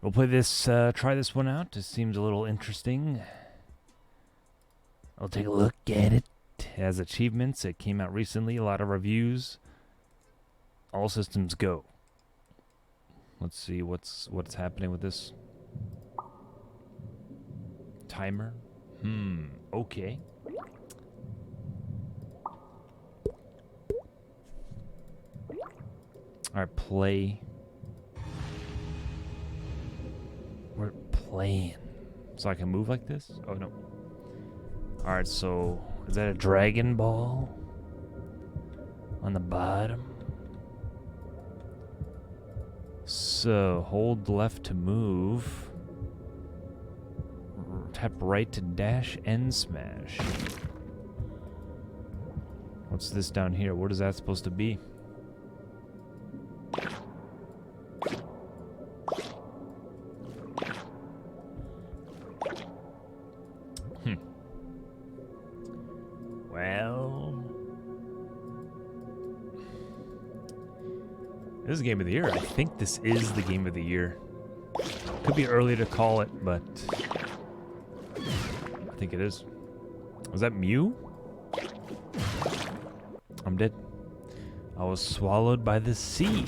We'll play this, try this one out. It seems a little interesting. I'll take a look at it. It has achievements. It came out recently. A lot of reviews. All systems go. Let's see what's happening with this. Timer. Okay. Alright, play. We're playing. So I can move like this? Oh, no. Alright, so is that a Dragon Ball? On the bottom? So, hold left to move. Tap right to dash and smash. What's this down here? What is that supposed to be? Well, this is Game of the Year. I think this is the Game of the Year. Could be early to call it, but I think it is. Was that Mew? I'm dead. I was swallowed by the sea.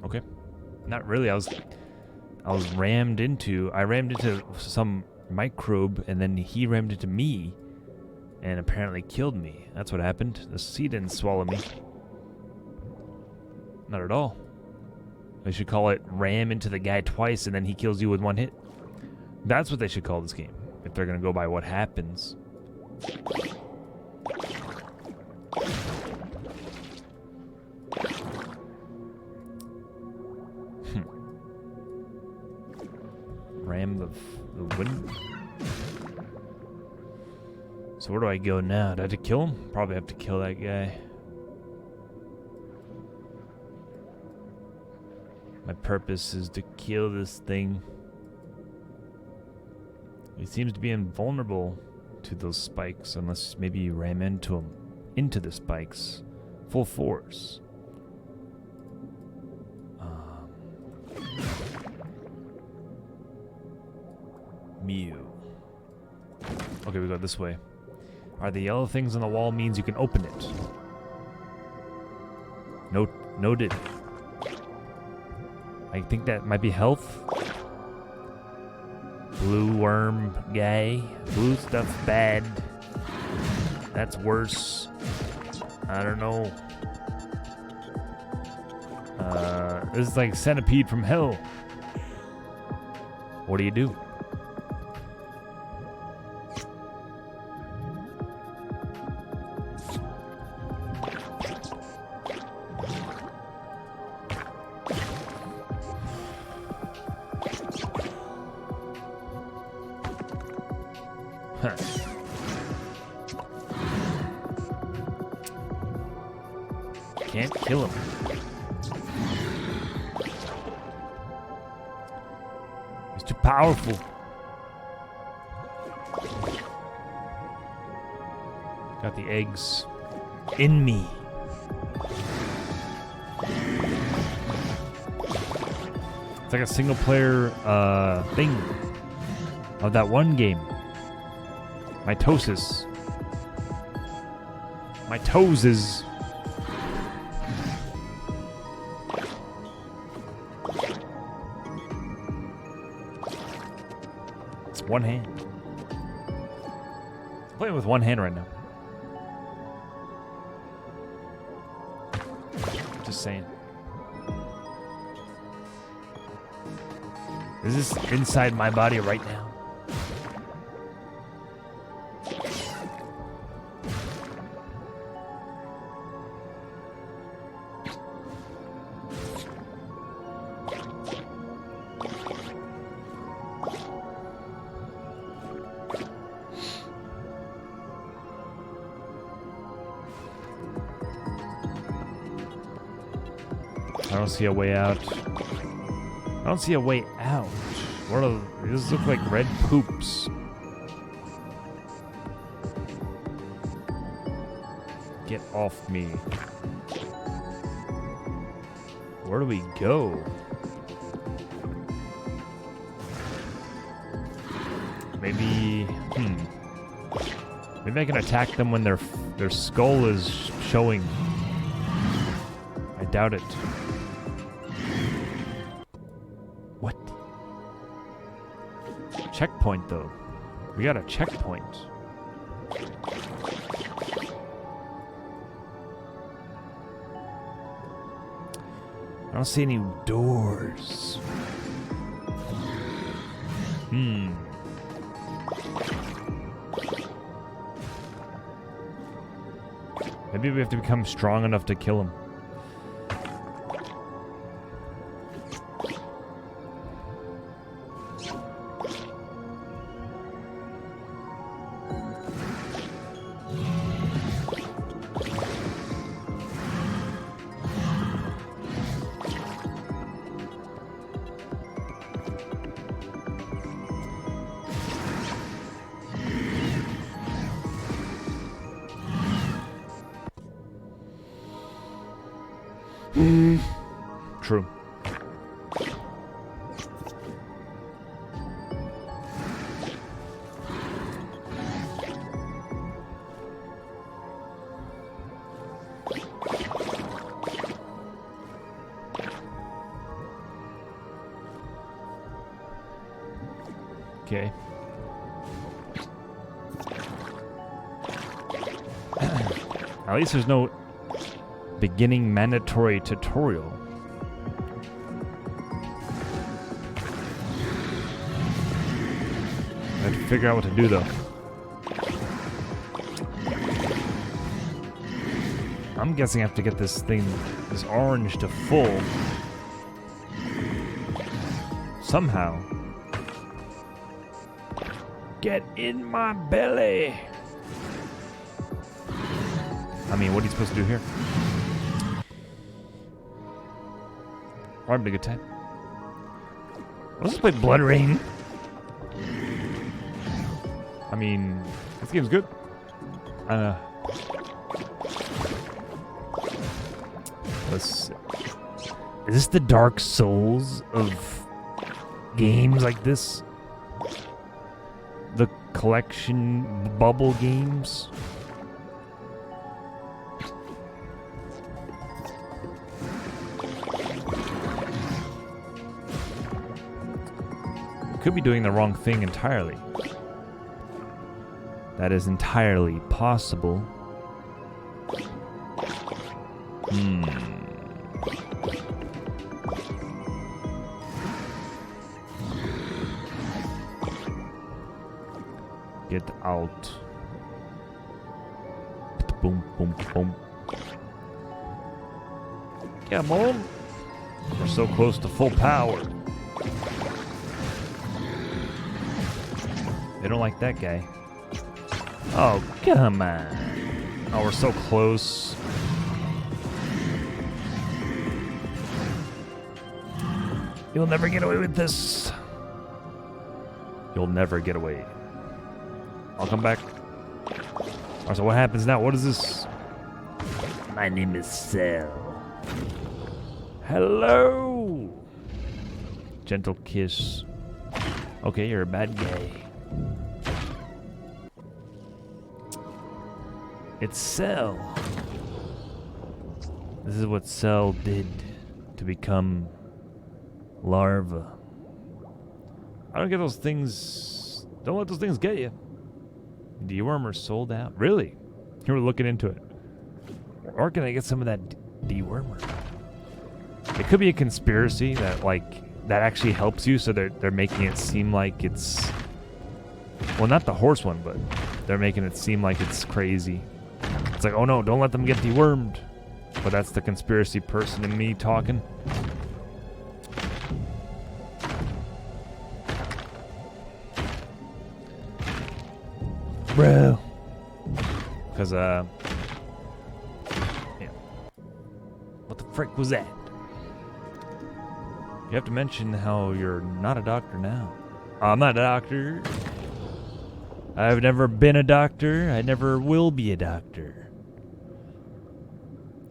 Okay. Not really. I rammed into some microbe, and then he rammed into me and apparently killed me. That's what happened. The sea didn't swallow me. Not at all. They should call it ram into the guy twice and then he kills you with one hit. That's what they should call this game, if they're gonna go by what happens. Ram the wind. So where do I go now? Do I have to kill him? Probably have to kill that guy. My purpose is to kill this thing. He seems to be invulnerable to those spikes unless maybe you ram into him, into the spikes, full force. Mew. Okay, we go this way. Are the yellow things on the wall means you can open it? Noted. I think that might be health. Blue worm guy. Blue stuff bad. That's worse. I don't know. This is like Centipede from hell. What do you do? Huh. Can't kill him. He's too powerful. Got the eggs in me. It's like a single player thing of that one game. Mitosis. Mitoses. It's one hand. I'm playing with one hand right now. Just saying. Is this inside my body right now? I don't see a way out. I don't see a way out. What are these? Look like red poops. Get off me. Where do we go? Maybe, maybe I can attack them when their skull is showing. I doubt it. What? Checkpoint, though. We got a checkpoint. I don't see any doors. Maybe we have to become strong enough to kill him. True. Okay. At least there's no beginning mandatory tutorial. I have to figure out what to do though. I'm guessing I have to get this thing, this orange to full. Somehow. Get in my belly! I mean, what are you supposed to do here? I'm having a good time. Let's just play Blood Rain. I mean, this game's good. Let's see. Is this the Dark Souls of games like this? The collection bubble games? Could be doing the wrong thing entirely. That is entirely possible. Get out. Boom, boom, boom. Come on. We're so close to full power. They don't like that guy. Oh, come on. Oh, we're so close. You'll never get away with this. You'll never get away. I'll come back. Alright, so what happens now? What is this? My name is Cell. Hello. Gentle kiss. Okay, you're a bad guy. It's Cell. This is what Cell did to become larva. I don't get those things. Don't let those things get you. Dewormer sold out. Really? You were looking into it. Or can I get some of that dewormer? It could be a conspiracy that that actually helps you, so they're making it seem like it's, well, not the horse one, but they're making it seem like it's crazy. It's like, oh no, don't let them get dewormed. But that's the conspiracy person in me talking. Bro. Because, yeah. What the frick was that? You have to mention how you're not a doctor now. I'm not a doctor. I've never been a doctor. I never will be a doctor.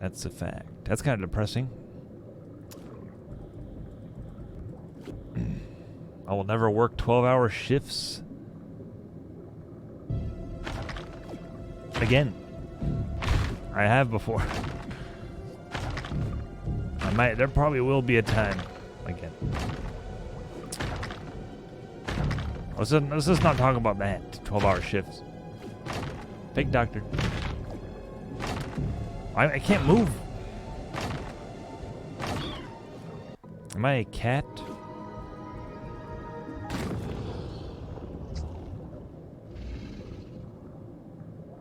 That's a fact. That's kind of depressing. I will never work 12-hour shifts again. I have before. There probably will be a time again. Let's just not talk about that. 12-hour shifts. Fake doctor. I can't move. Am I a cat?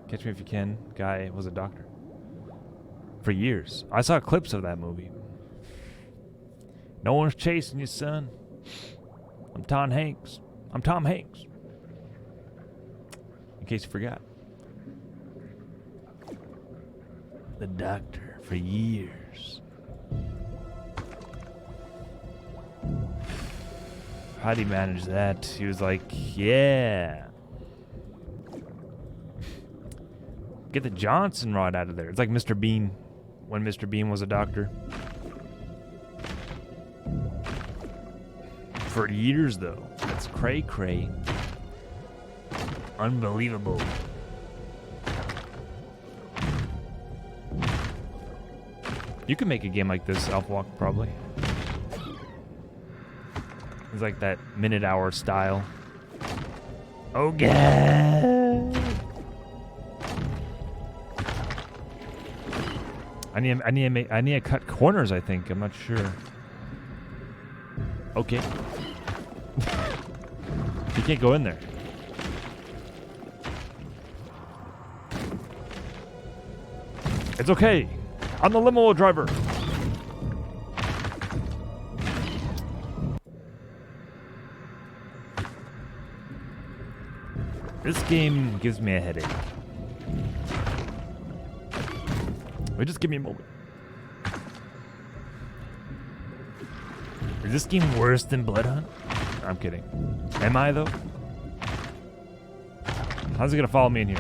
Catch Me If You Can guy was a doctor. For years. I saw clips of that movie. No one's chasing you, son. I'm Tom Hanks. I'm Tom Hanks. In case you forgot. The doctor for years. How'd he manage that? He was like, yeah. Get the Johnson rod out of there. It's like Mr. Bean, when Mr. Bean was a doctor. For years, though. That's cray-cray. Unbelievable. You could make a game like this, Elfwalk, probably. It's like that minute-hour style. Oh, God! I need to cut corners, I think. I'm not sure. Okay. You can't go in there. It's okay. I'm the limo driver. This game gives me a headache. Wait, just give me a moment. Is this game worse than Blood Hunt? I'm kidding. Am I, though? How's it gonna follow me in here?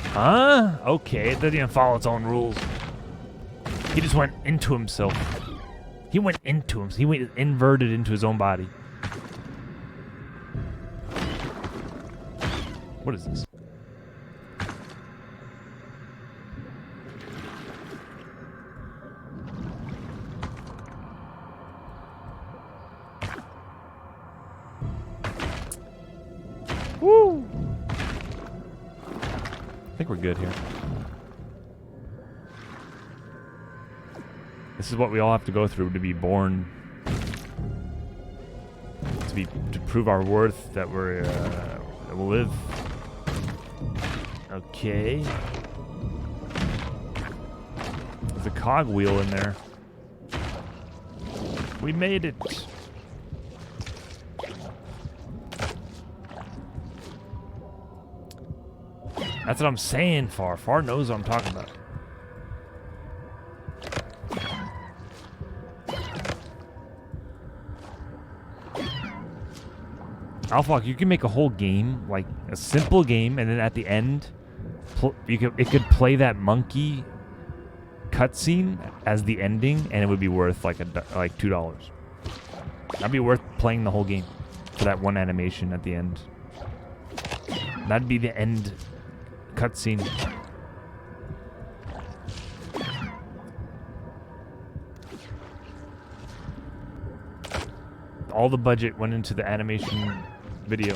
Huh? Okay, it doesn't even follow its own rules. He just went into himself. He went into him. He went inverted into his own body. What is this? Woo! I think we're good here. This is what we all have to go through to be born, to prove our worth, that we're that we'll live. Okay. There's a cogwheel in there. We made it. That's what I'm saying, Far. Far knows what I'm talking about. Alphawk, you can make a whole game, like a simple game, and then at the end, it could play that monkey cutscene as the ending, and it would be worth like $2. That'd be worth playing the whole game for that one animation at the end. That'd be the end cutscene. All the budget went into the animation video.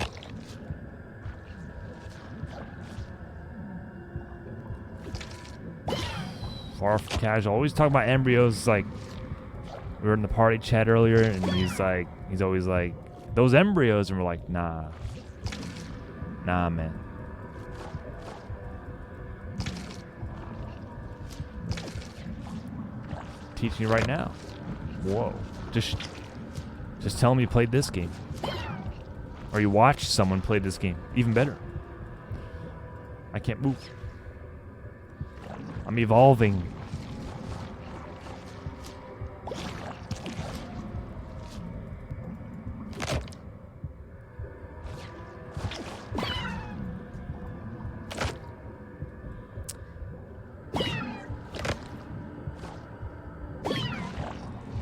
Far from casual. Always talk about embryos. Like, we were in the party chat earlier, and he's always like, those embryos, and we're like, nah, man. Teaching you right now. Whoa. Just tell me you played this game. Or you watched someone play this game. Even better. I can't move. I'm evolving.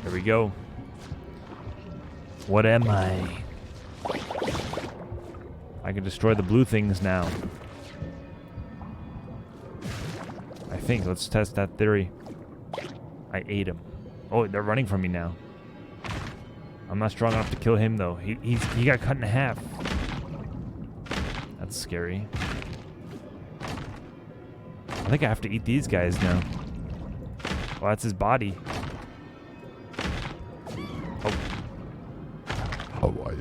There we go. What am I? I can destroy the blue things now. think. Let's test that theory. I ate him. Oh, they're running from me now. I'm not strong enough to kill him, though. He got cut in half. That's scary. I think I have to eat these guys now. Well, that's his body. Oh. Hawaii.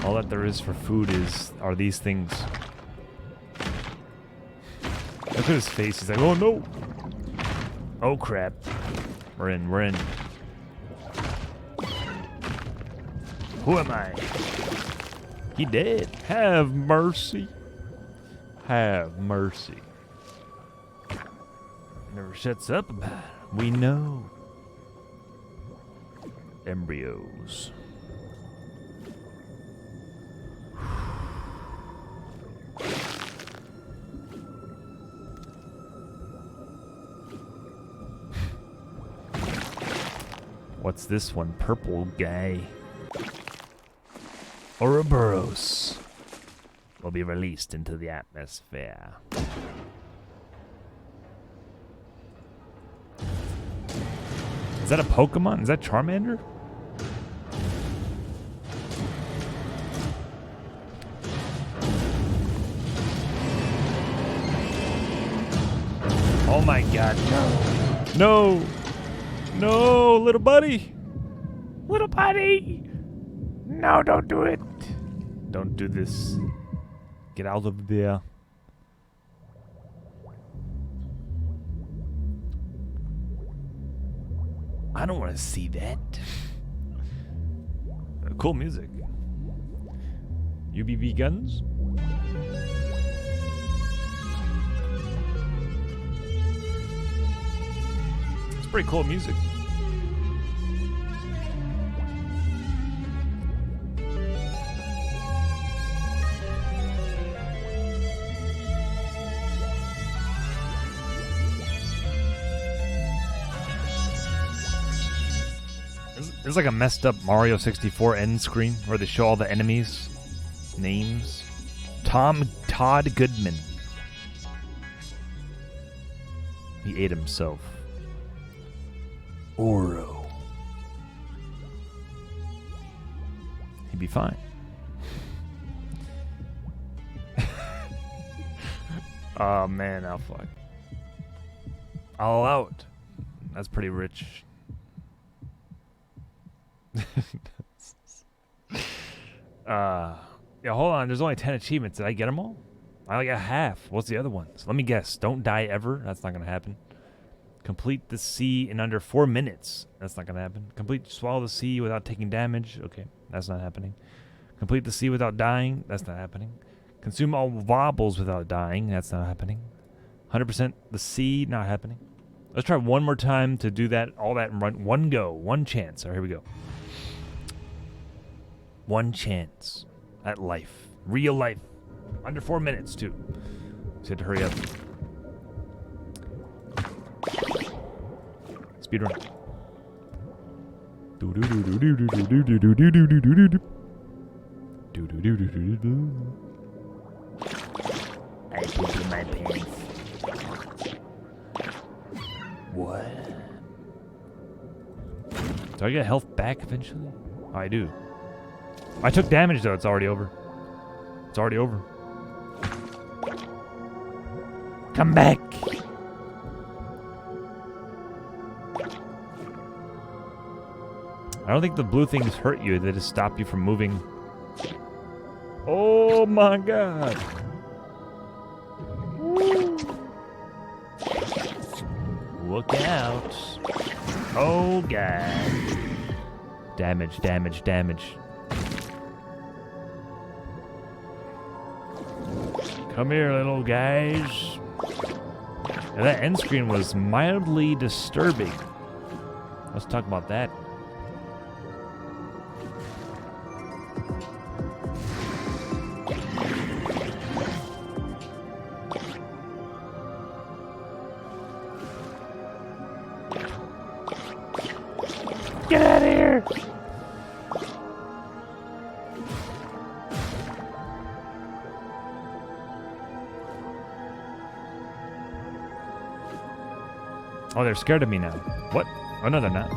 All that there is for food are these things. Look at his face. He's like, oh no. Oh crap. We're in. Who am I? He dead. Have mercy. Have mercy. Never shuts up about it. We know. Embryos. What's this one? Purple guy. Ouroboros will be released into the atmosphere. Is that a Pokemon? Is that Charmander? Oh my god, no. No! No, little buddy! Little buddy! No, don't do it! Don't do this. Get out of there. I don't want to see that. Cool music. UBB guns? It's pretty cool music. There's like a messed up Mario 64 end screen where they show all the enemies' names. Todd Goodman. He ate himself. Oro. He'd be fine. Oh man, I'll fuck. I'll allow it. That's pretty rich. Yeah, hold on. There's only 10 achievements. Did I get them all? I only got half. What's the other ones? Let me guess. Don't die ever. That's not going to happen. Complete the sea in under 4 minutes. That's not going to happen. Swallow the sea without taking damage. Okay, that's not happening. Complete the sea without dying. That's not happening. Consume all wobbles without dying. That's not happening. 100% the sea. Not happening. Let's try one more time to do that, all that in one go. One chance. All right, here we go. One chance at life. Real life. Under 4 minutes, too. So to hurry up. Speedrun. I pooped in my pants. What? Do I get health back eventually? Oh, I do. I took damage though. It's already over. It's already over. Come back. I don't think the blue things hurt you. They just stop you from moving. Oh my god. Woo. Look out. Oh god. Damage, damage, damage. Come here, little guys. Yeah, that end screen was mildly disturbing. Let's talk about that. here! Oh, they're scared of me now. What? Oh, no, they're not.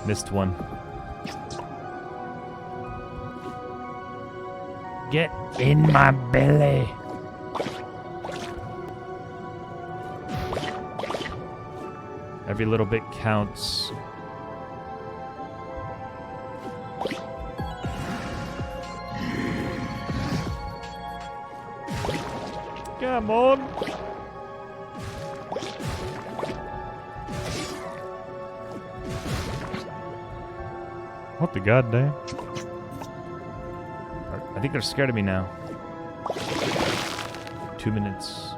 Missed one. Get in my belly. Every little bit counts. Come on. What the goddamn? I think they're scared of me now. 2 minutes.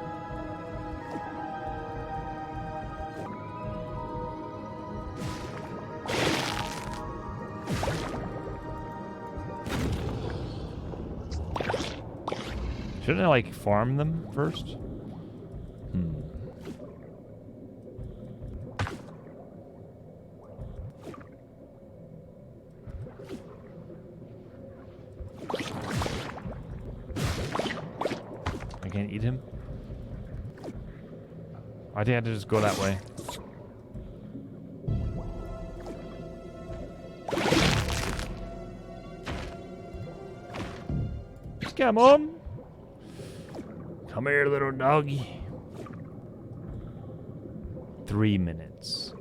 Shouldn't I, like, farm them first? I can't eat him? I think I had to just go that way. Come on! Come here, little doggy. 3 minutes.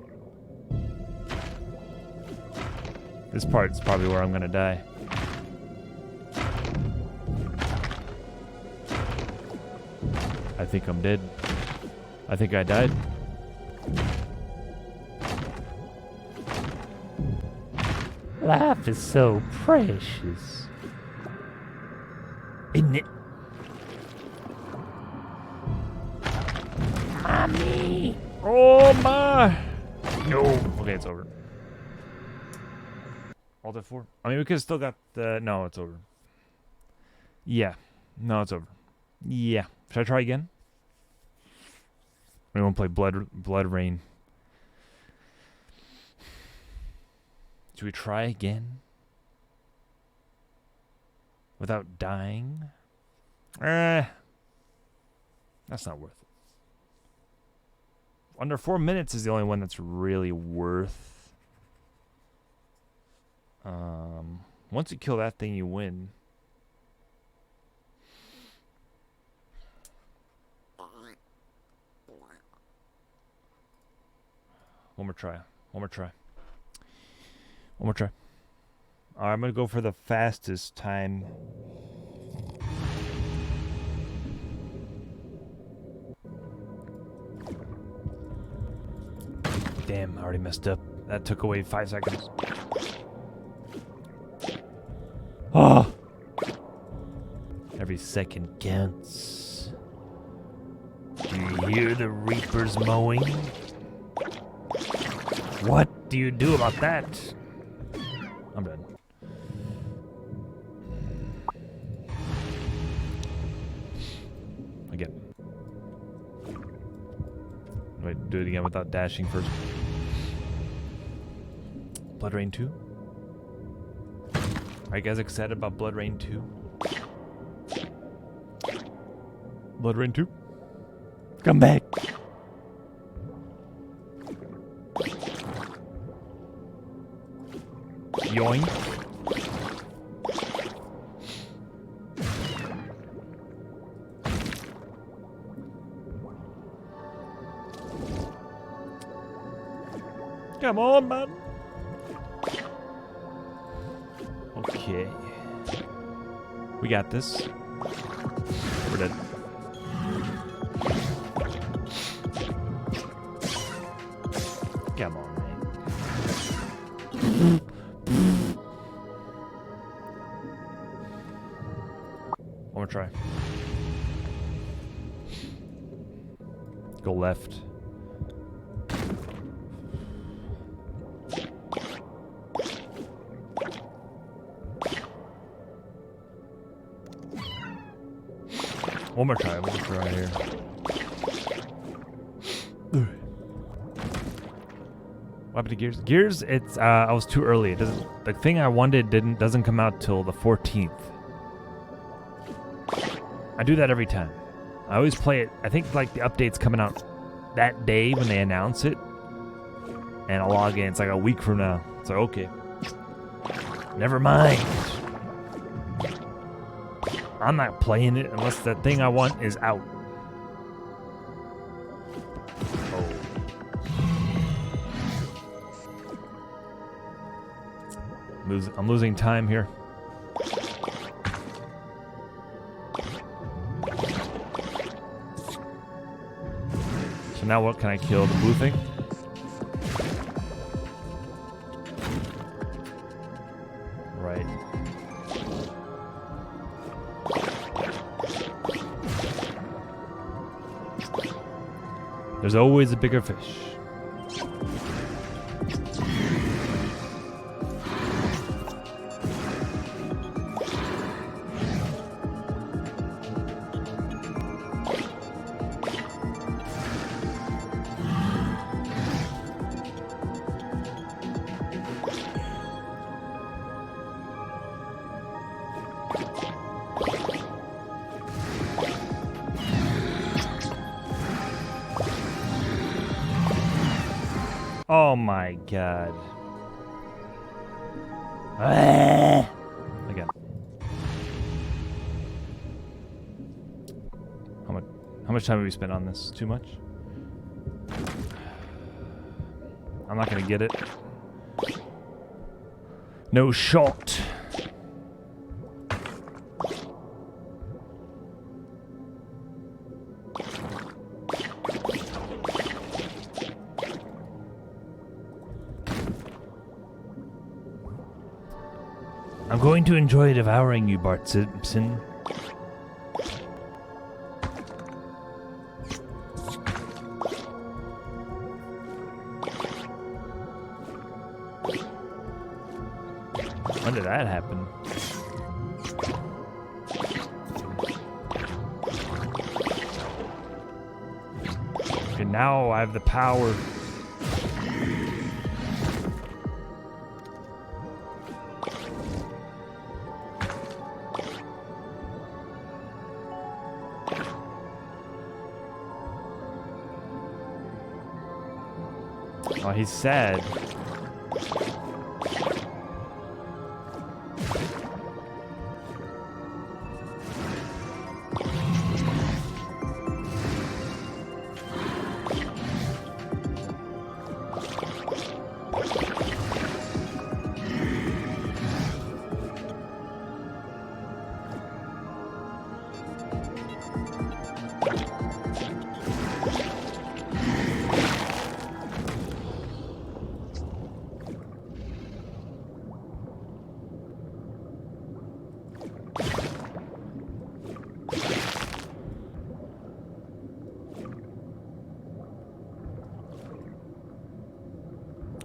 This part's probably where I'm gonna die. I think I'm dead. I think I died. Life is so precious. Isn't it? Mommy! Oh my! No. Okay, it's over. Alt F4. I mean, we could have still got the... No, it's over. Yeah. No, it's over. Yeah. Should I try again? We won't play Blood Rain. Should we try again? Without dying? That's not worth it. Under 4 minutes is the only one that's really worth. Once you kill that thing, you win. One more try. One more try. One more try. Alright, I'm gonna go for the fastest time. Damn, I already messed up. That took away 5 seconds. Oh! Every second counts. Do you hear the reapers mowing? What do you do about that? I'm done. Again. Wait, do it again without dashing first. Blood Rain 2? Are you guys excited about Blood Rain 2? Blood Rain 2? Come back! Yoink. Come on, man. Okay. We got this. We're dead. Come on, man. One more try. Go left. One more try here. What happened to Gears? Gears, it's I was too early. It doesn't. The thing I wanted doesn't come out till the 14th. I do that every time. I always play it. I think like the update's coming out that day when they announce it, and I'll log in. It's like a week from now. So okay, never mind. I'm not playing it unless the thing I want is out. Oh. I'm losing time here. So now what can I kill? The blue thing? Right. There's always a bigger fish. Oh my god. Again. How much time have we spent on this? Too much? I'm not gonna get it. No shot. I'm going to enjoy devouring you, Bart Simpson. When did that happen? Okay, now I have the power. Oh, he's sad.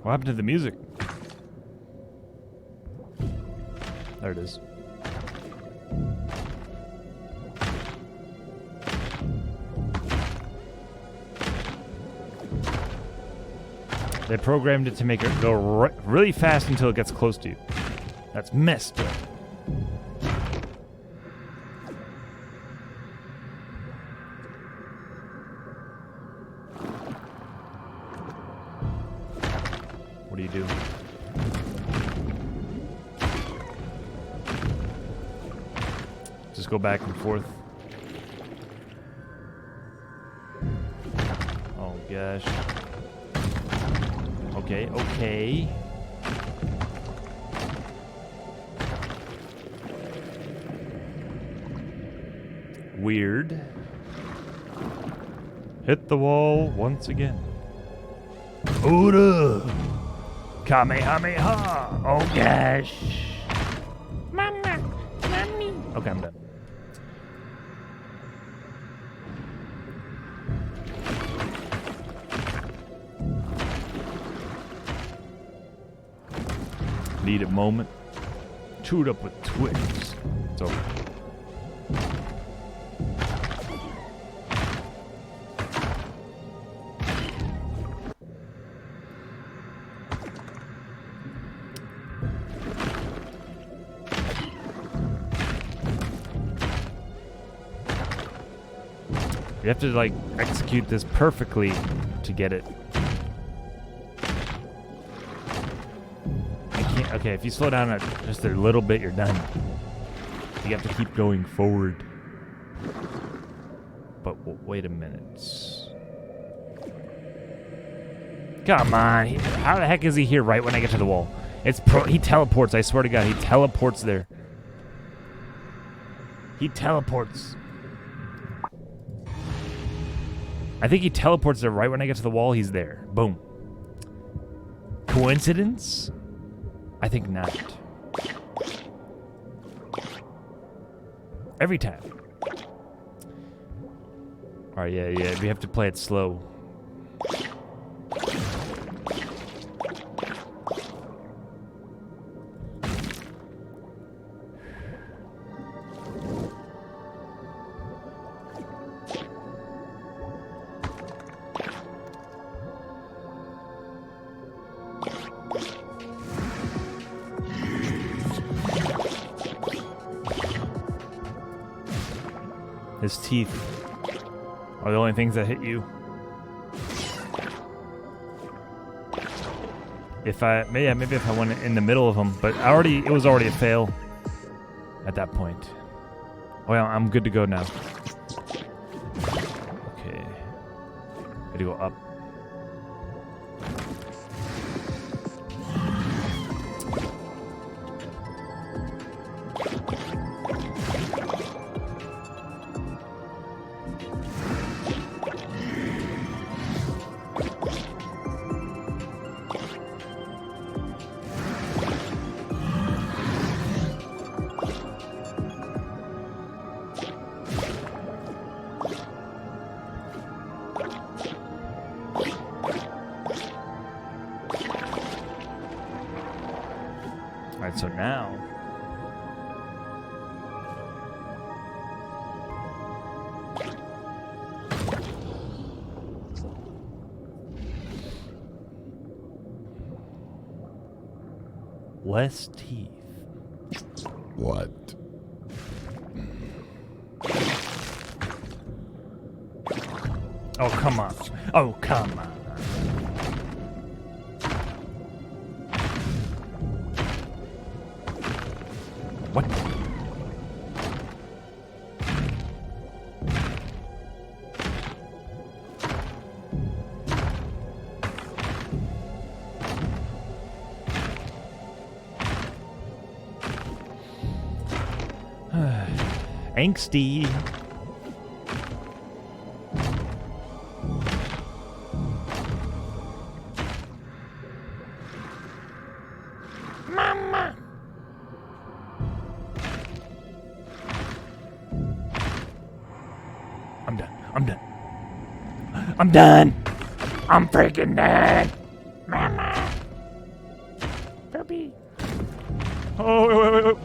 What happened to the music? There it is. They programmed it to make it go really fast until it gets close to you. That's messed up. What do you do? Just go back and forth. Oh gosh. Okay, okay. Weird. Hit the wall once again. Oda! Kamehameha! Oh gosh! Mama! Mommy! Okay, I'm done. Need a moment. Chewed up with twigs. It's over. You have to, like, execute this perfectly to get it. I can't... Okay, if you slow down just a little bit, you're done. You have to keep going forward. But wait a minute. Come on. How the heck is he here right when I get to the wall? He teleports. I swear to God, he teleports there. He teleports. I think he teleports there right when I get to the wall. He's there. Boom. Coincidence? I think not. Every time. Alright, yeah. We have to play it slow. His teeth are the only things that hit you. Maybe if I went in the middle of them, but it was already a fail at that point. Well, I'm good to go now. Okay. Gotta go up. Alright, so now... less teeth. What? Oh, come on. Oh, come on. What? Angsty. Mama. I'm done. I'm done. I'm freaking done. Mama. Puppy. Oh, wait.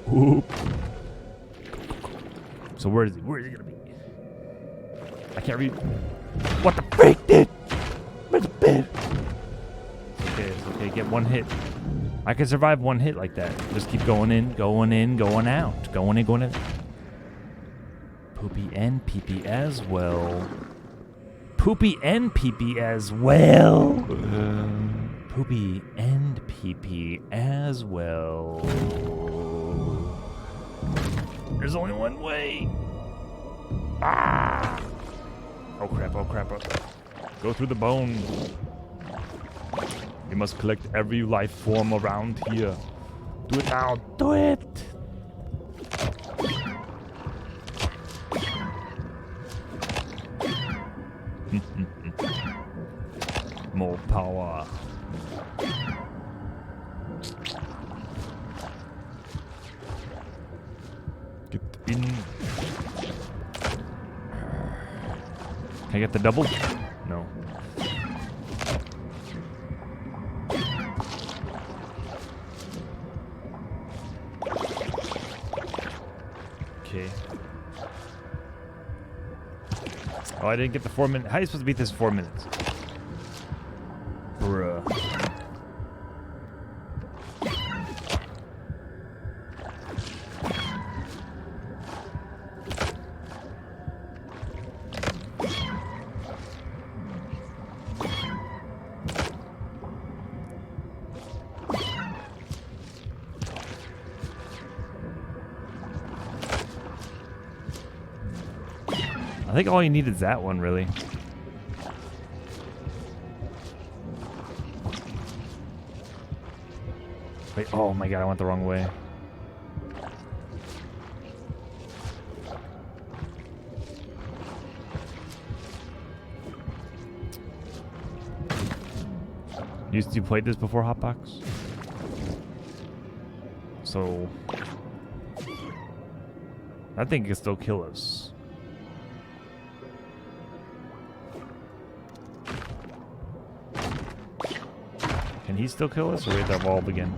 Whoop. So where is he? Where is he gonna be? I can't read. What the freak, dude? Where's the bed? It's okay. Get one hit. I can survive one hit like that. Just keep going in, going out. Going in, going out. Poopy and pee-pee as well. Poopy and pee-pee as well. Poopy and pee-pee as well. There's only one way. Ah! Oh crap. Go through the bone. You must collect every life form around here. Do it now. Do it. More power. Get in. Can I get the double? No. Okay. Oh, I didn't get the 4 minutes. How are you supposed to beat this in 4 minutes? Bruh. I think all you need is that one, really. Wait, oh my god, I went the wrong way. You played this before, Hotbox? So that thing can still kill us. Can he still kill us, or we have to evolve again?